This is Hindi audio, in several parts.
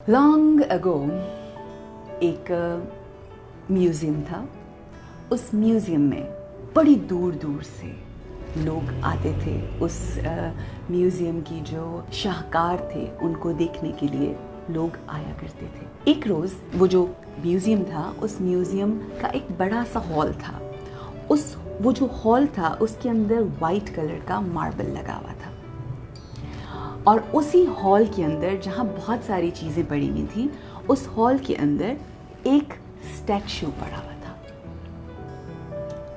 लॉन्ग अगो एक म्यूज़ियम था। उस म्यूज़ियम में बड़ी दूर दूर से लोग आते थे। उस म्यूज़ियम की जो शाहकार थे उनको देखने के लिए लोग आया करते थे। एक रोज़ वो जो म्यूज़ियम था, उस म्यूज़ियम का एक बड़ा सा हॉल था। वो जो हॉल था उसके अंदर वाइट कलर का मार्बल लगा हुआ था, और उसी हॉल के अंदर जहाँ बहुत सारी चीज़ें पड़ी हुई थी, उस हॉल के अंदर एक स्टैचू पड़ा हुआ था,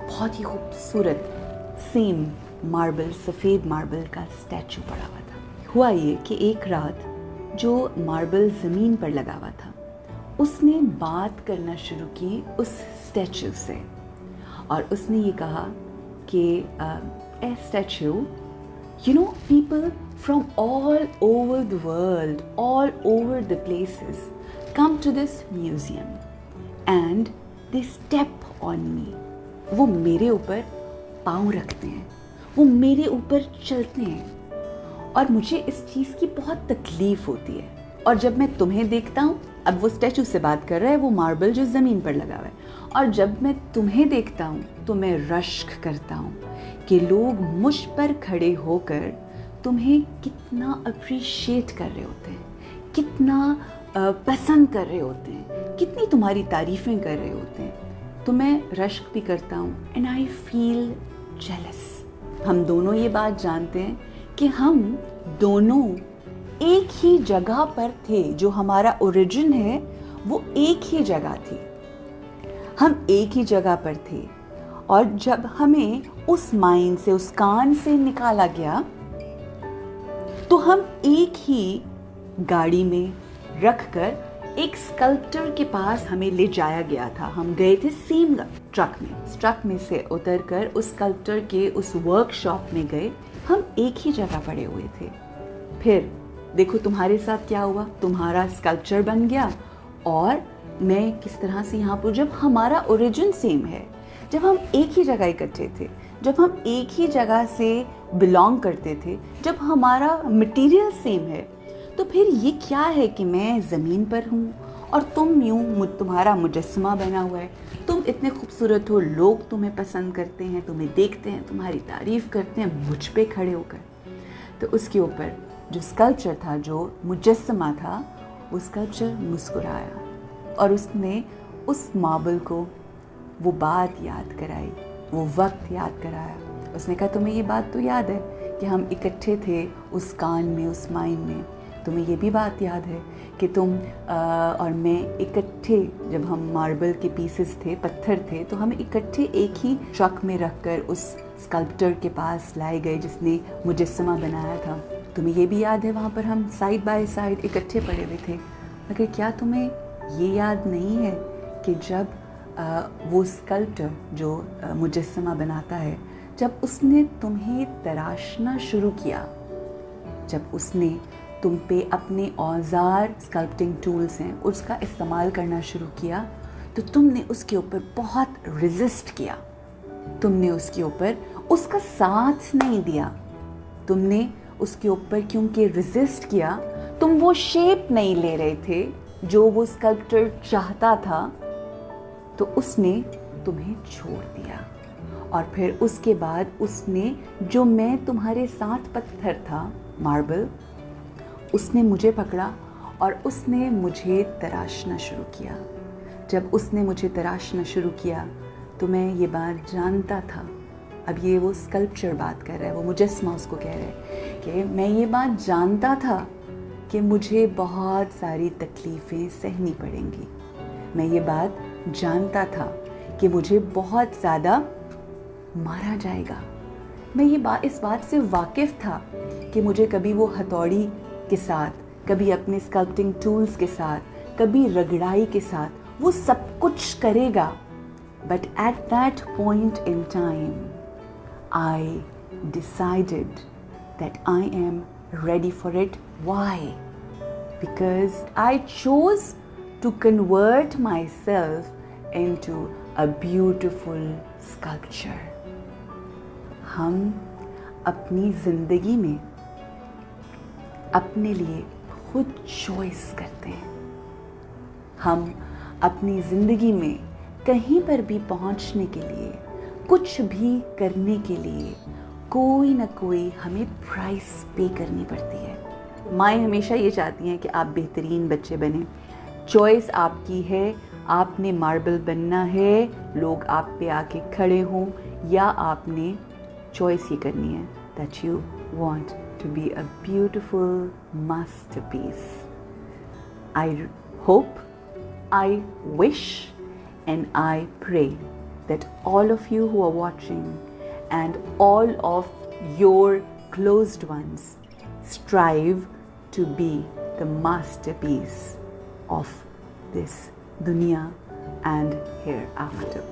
बहुत ही खूबसूरत सेम मार्बल, सफ़ेद मार्बल का स्टैचू पड़ा हुआ था। हुआ ये कि एक रात जो मार्बल ज़मीन पर लगा हुआ था, उसने बात करना शुरू की उस स्टैचू से, और उसने ये कहा कि ए statue, you know, people from all over the world, all over the places come to this museum and they step on me. वो मेरे ऊपर पाँव रखते हैं, वो मेरे ऊपर चलते हैं, और मुझे इस चीज़ की बहुत तकलीफ़ होती है। और जब मैं तुम्हें देखता हूँ, अब वो स्टैचू से बात कर रहा है, वो मार्बल जो ज़मीन पर लगा हुआ है, और जब मैं तुम्हें देखता हूँ तो मैं रश्क करता हूँ कि लोग मुझ पर खड़े होकर तुम्हें कितना अप्रिशिएट कर रहे होते हैं, कितना पसंद कर रहे होते हैं, कितनी तुम्हारी तारीफ़ें कर रहे होते हैं। तो मैं रश्क भी करता हूँ, एंड आई फील जेलस। हम दोनों ये बात जानते हैं कि हम दोनों एक ही जगह पर थे, जो हमारा ओरिजिन है वो एक ही जगह थी, हम एक ही जगह पर थे। और जब हमें उस माइंड से, उस कान से निकाला गया, तो हम एक ही गाड़ी में रखकर एक स्कल्पटर के पास हमें ले जाया गया था। हम गए थे सेम ट्रक में से उतरकर उस स्कल्पटर के उस वर्कशॉप में गए। हम एक ही जगह पड़े हुए थे। फिर देखो तुम्हारे साथ क्या हुआ, तुम्हारा स्कल्पचर बन गया और मैं किस तरह से यहाँ पर, जब हमारा ओरिजिन सेम है, जब हम एक ही जगह इकट्ठे थे, जब हम एक ही जगह से बिलोंग करते थे, जब हमारा मटेरियल सेम है, तो फिर ये क्या है कि मैं ज़मीन पर हूँ और तुम यूँ तुम्हारा मुजस्समा बना हुआ है, तुम इतने खूबसूरत हो, लोग तुम्हें पसंद करते हैं, तुम्हें देखते हैं, तुम्हारी तारीफ़ करते हैं मुझ पे खड़े होकर। तो उसके ऊपर जो स्कल्पचर था, जो मुजस्समा था, वो स्कल्पचर मुस्कुराया और उसने उस मार्बल को वो बात याद कराई, वो वक्त याद कराया। उसने कहा तुम्हें ये बात तो याद है कि हम इकट्ठे थे उस कान में, उस माइंड में, तुम्हें ये भी बात याद है कि तुम और मैं इकट्ठे, जब हम मार्बल के पीसेस थे, पत्थर थे, तो हम इकट्ठे एक ही ट्रक में रखकर उस स्कल्पटर के पास लाए गए जिसने मुजस्समा बनाया था। तुम्हें ये भी याद है वहाँ पर हम साइड बाय साइड इकट्ठे पड़े हुए थे। मगर क्या तुम्हें ये याद नहीं है कि जब वो स्कल्पटर जो मुजस्समा बनाता है, जब उसने तुम्हें तराशना शुरू किया, जब उसने तुम पे अपने औजार, स्कल्पटिंग टूल्स हैं, उसका इस्तेमाल करना शुरू किया, तो तुमने उसके ऊपर बहुत रेजिस्ट किया, तुमने उसके ऊपर उसका साथ नहीं दिया। तुमने उसके ऊपर क्योंकि रेजिस्ट किया, तुम वो शेप नहीं ले रहे थे जो वो स्कल्पटर चाहता था, तो उसने तुम्हें छोड़ दिया। और फिर उसके बाद उसने, जो मैं तुम्हारे साथ पत्थर था, मार्बल, उसने मुझे पकड़ा और उसने मुझे तराशना शुरू किया। जब उसने मुझे तराशना शुरू किया तो मैं ये बात जानता था। अब ये वो स्कल्पचर बात कर रहा है, वो मुजस्समा उसको कह रहा है कि मैं ये बात जानता था कि मुझे बहुत सारी तकलीफ़ें सहनी पड़ेंगी। मैं ये बात जानता था कि मुझे बहुत ज़्यादा मारा जाएगा। मैं इस बात से वाकिफ़ था कि मुझे कभी वो हथौड़ी के साथ, कभी अपने स्कल्पटिंग टूल्स के साथ, कभी रगड़ाई के साथ वो सब कुछ करेगा। But at that point in time I decided that I am ready for it. Why? Because I chose to convert myself into a beautiful sculpture. हम अपनी ज़िंदगी में अपने लिए खुद चॉइस करते हैं। हम अपनी ज़िंदगी में कहीं पर भी पहुंचने के लिए, कुछ भी करने के लिए कोई ना कोई हमें प्राइस पे करनी पड़ती है। माएँ हमेशा ये चाहती हैं कि आप बेहतरीन बच्चे बने। चॉइस आपकी है, आपने मार्बल बनना है, लोग आप पे आके खड़े हों, या आपने चॉइस ये करनी है that you want to be a beautiful masterpiece. I hope, I wish and I pray that all of you who are watching and all of your closed ones strive to be the masterpiece of this dunya and hereafter.